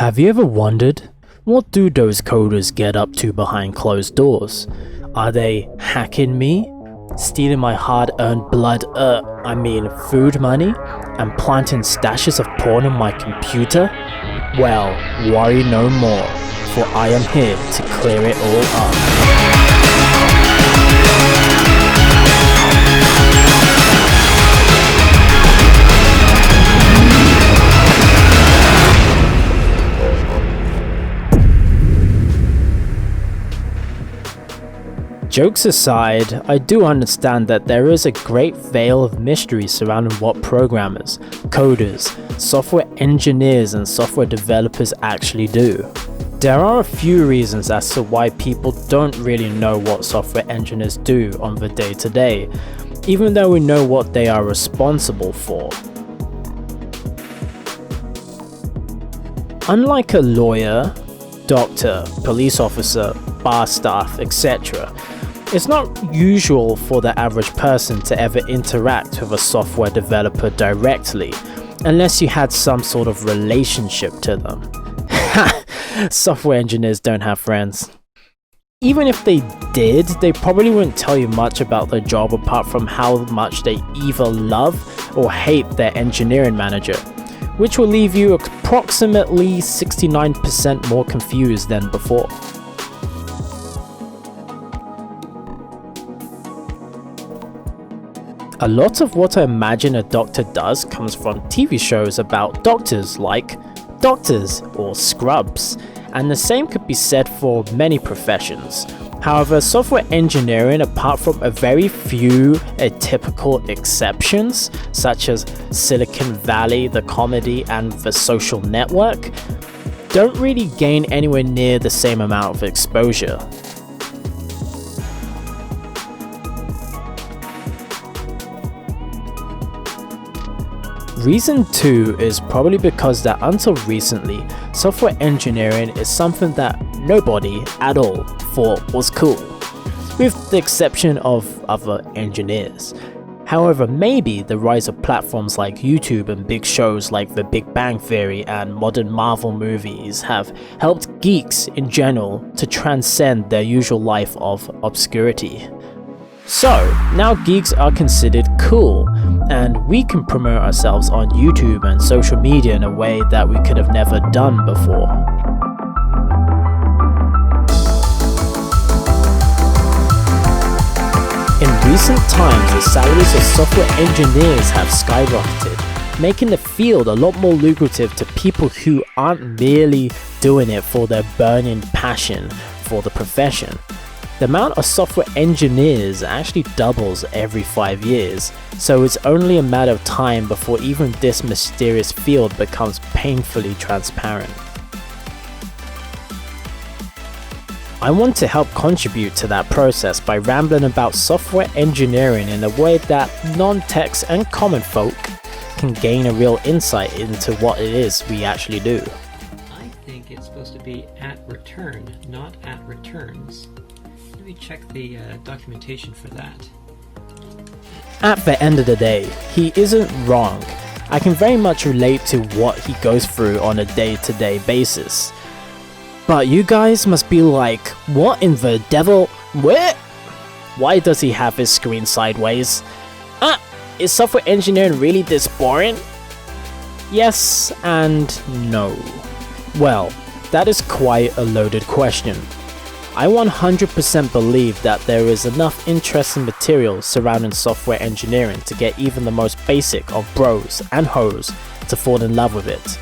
Have you ever wondered, what do those coders get up to behind closed doors? Are they hacking me? Stealing my hard-earned food money? And planting stashes of porn on my computer? Well, worry no more, for I am here to clear it all up. Jokes aside, I do understand that there is a great veil of mystery surrounding what programmers, coders, software engineers and software developers actually do. There are a few reasons as to why people don't really know what software engineers do on the day-to-day, even though we know what they are responsible for. Unlike a lawyer, doctor, police officer, bar staff, etc., it's not usual for the average person to ever interact with a software developer directly, unless you had some sort of relationship to them. Software engineers don't have friends. Even if they did, they probably wouldn't tell you much about their job apart from how much they either love or hate their engineering manager, which will leave you approximately 69% more confused than before. A lot of what I imagine a doctor does comes from TV shows about doctors like Doctors or Scrubs, and the same could be said for many professions. However, software engineering, apart from a very few atypical exceptions, such as Silicon Valley, the comedy, and The Social Network, don't really gain anywhere near the same amount of exposure. Reason 2 is probably because that until recently, software engineering is something that nobody at all thought was cool, with the exception of other engineers. However, maybe the rise of platforms like YouTube and big shows like The Big Bang Theory and modern Marvel movies have helped geeks in general to transcend their usual life of obscurity. So, now geeks are considered cool, and we can promote ourselves on YouTube and social media in a way that we could have never done before. In recent times, the salaries of software engineers have skyrocketed, making the field a lot more lucrative to people who aren't merely doing it for their burning passion for the profession. The amount of software engineers actually doubles every 5 years, so it's only a matter of time before even this mysterious field becomes painfully transparent. I want to help contribute to that process by rambling about software engineering in a way that non-techs and common folk can gain a real insight into what it is we actually do. I think it's supposed to be at return, not at returns. Let me check the documentation for that. At the end of the day, he isn't wrong. I can very much relate to what he goes through on a day-to-day basis. But you guys must be like, what in the devil? What? Why does he have his screen sideways? Is software engineering really this boring? Yes and no. Well, that is quite a loaded question. I 100% believe that there is enough interesting material surrounding software engineering to get even the most basic of bros and hoes to fall in love with it.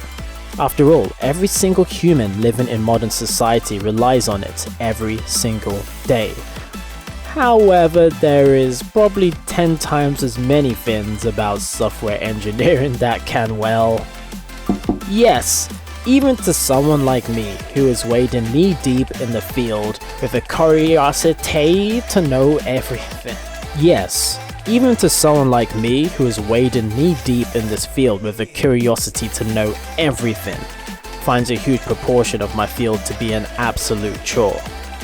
After all, every single human living in modern society relies on it every single day. However, there is probably 10 times as many things about software engineering that can, well, yes, even to someone like me, who is wading knee-deep in the field with a curiosity to know everything. Yes, even to someone like me, who is wading knee-deep in this field with a curiosity to know everything, finds a huge proportion of my field to be an absolute chore.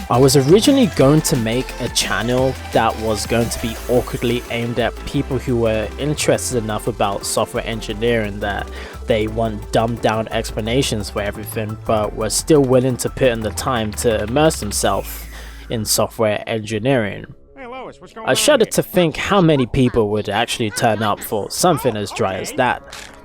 I was originally going to make a channel that was going to be awkwardly aimed at people who were interested enough about software engineering that They want dumbed down explanations for everything, but were still willing to put in the time to immerse themselves in software engineering. I shudder to think how many people would actually turn up for something as dry as that.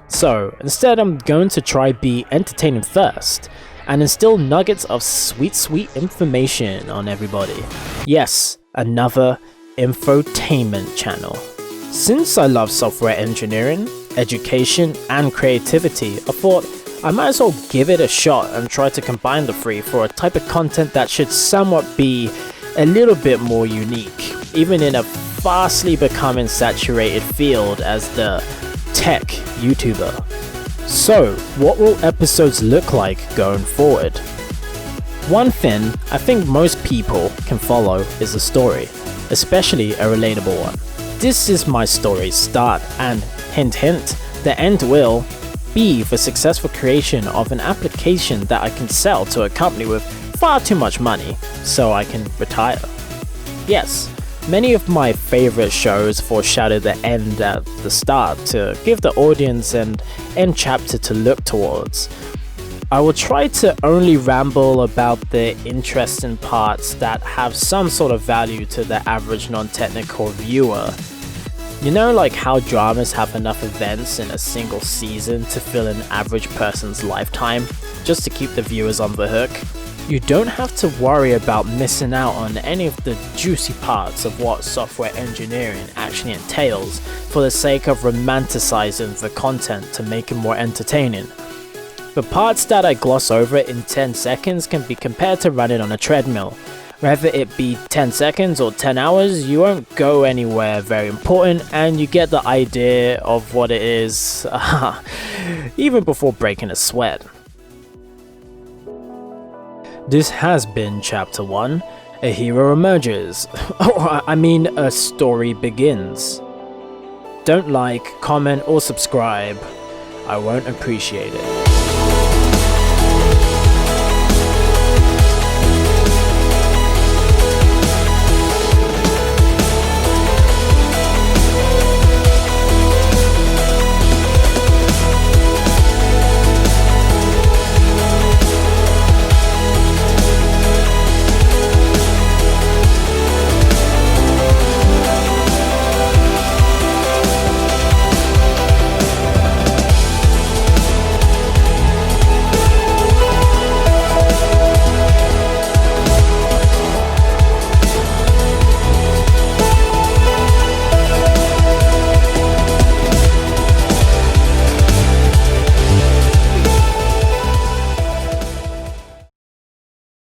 So instead, I'm going to try be entertaining first and instill nuggets of sweet information on everybody. Yes, another infotainment channel. Since I love software engineering, education and creativity, I thought I might as well give it a shot and try to combine the three for a type of content that should somewhat be a little bit more unique, even in a fastly becoming saturated field as the tech YouTuber. So, what will episodes look like going forward? One thing I think most people can follow is a story, especially a relatable one. This is my story's start, and hint hint, the end will be the successful creation of an application that I can sell to a company with far too much money so I can retire. Yes, many of my favorite shows foreshadow the end at the start to give the audience an end chapter to look towards. I will try to only ramble about the interesting parts that have some sort of value to the average non-technical viewer. You know, like how dramas have enough events in a single season to fill an average person's lifetime, just to keep the viewers on the hook? You don't have to worry about missing out on any of the juicy parts of what software engineering actually entails for the sake of romanticizing the content to make it more entertaining. The parts that I gloss over in 10 seconds can be compared to running on a treadmill. Whether it be 10 seconds or 10 hours, you won't go anywhere very important and you get the idea of what it is, even before breaking a sweat. This has been Chapter 1, A Hero Emerges. A story begins. Don't like, comment or subscribe. I won't appreciate it.